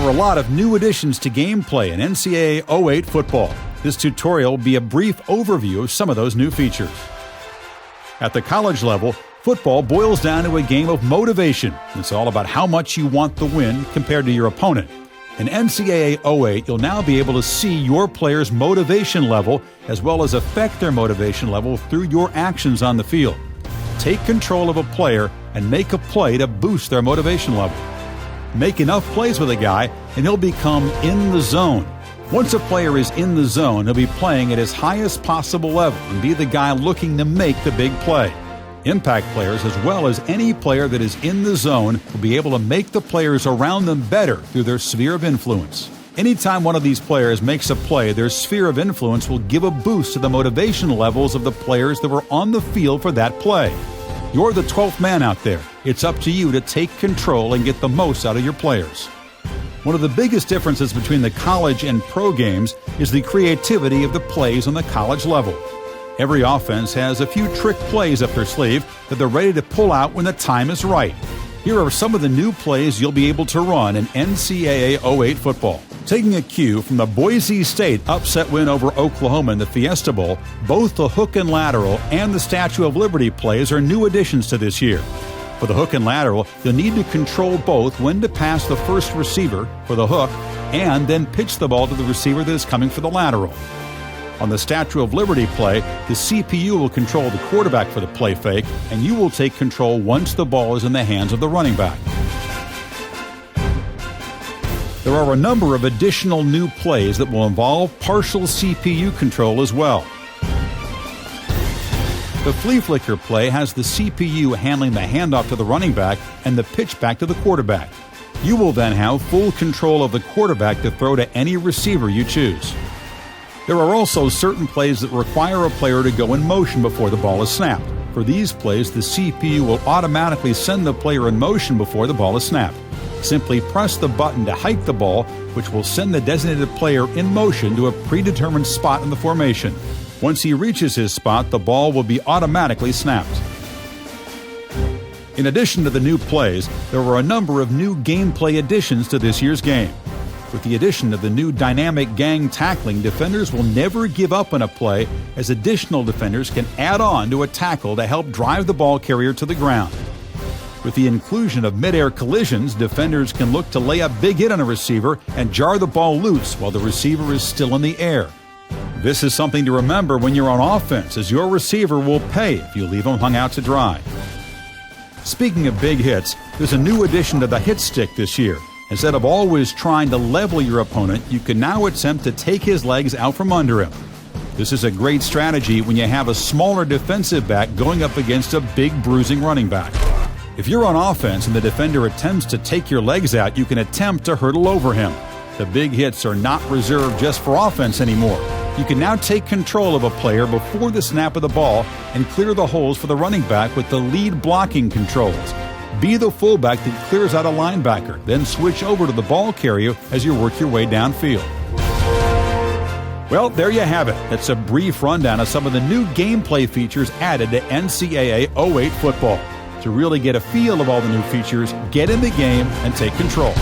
are a lot of new additions to gameplay in NCAA 08 football. This tutorial will be a brief overview of some of those new features. At the college level, football boils down to a game of motivation. It's all about how much you want the win compared to your opponent. In NCAA 08, you'll now be able to see your players' motivation level as well as affect their motivation level through your actions on the field. Take control of a player and make a play to boost their motivation level. Make enough plays with a guy and he'll become in the zone. Once a player is in the zone, he'll be playing at his highest possible level and be the guy looking to make the big play. Impact players, as well as any player that is in the zone, will be able to make the players around them better through their sphere of influence. Anytime one of these players makes a play, their sphere of influence will give a boost to the motivation levels of the players that were on the field for that play. You're the 12th man out there. It's up to you to take control and get the most out of your players. One of the biggest differences between the college and pro games is the creativity of the plays on the college level. Every offense has a few trick plays up their sleeve that they're ready to pull out when the time is right. Here are some of the new plays you'll be able to run in NCAA 08 football. Taking a cue from the Boise State upset win over Oklahoma in the Fiesta Bowl, both the hook and lateral and the Statue of Liberty plays are new additions to this year. For the hook and lateral, you'll need to control both when to pass the first receiver for the hook and then pitch the ball to the receiver that is coming for the lateral. On the Statue of Liberty play, the CPU will control the quarterback for the play fake, and you will take control once the ball is in the hands of the running back. There are a number of additional new plays that will involve partial CPU control as well. The flea flicker play has the CPU handling the handoff to the running back and the pitch back to the quarterback. You will then have full control of the quarterback to throw to any receiver you choose. There are also certain plays that require a player to go in motion before the ball is snapped. For these plays, the CPU will automatically send the player in motion before the ball is snapped. Simply press the button to hike the ball, which will send the designated player in motion to a predetermined spot in the formation. Once he reaches his spot, the ball will be automatically snapped. In addition to the new plays, there were a number of new gameplay additions to this year's game. With the addition of the new dynamic gang tackling, defenders will never give up on a play, as additional defenders can add on to a tackle to help drive the ball carrier to the ground. With the inclusion of mid-air collisions, defenders can look to lay a big hit on a receiver and jar the ball loose while the receiver is still in the air. This is something to remember when you're on offense, as your receiver will pay if you leave him hung out to dry. Speaking of big hits, there's a new addition to the hit stick this year. Instead of always trying to level your opponent, you can now attempt to take his legs out from under him. This is a great strategy when you have a smaller defensive back going up against a big bruising running back. If you're on offense and the defender attempts to take your legs out, you can attempt to hurdle over him. The big hits are not reserved just for offense anymore. You can now take control of a player before the snap of the ball and clear the holes for the running back with the lead blocking controls. Be the fullback that clears out a linebacker, then switch over to the ball carrier as you work your way downfield. Well, there you have it. That's a brief rundown of some of the new gameplay features added to NCAA 08 football. To really get a feel of all the new features, get in the game and take control.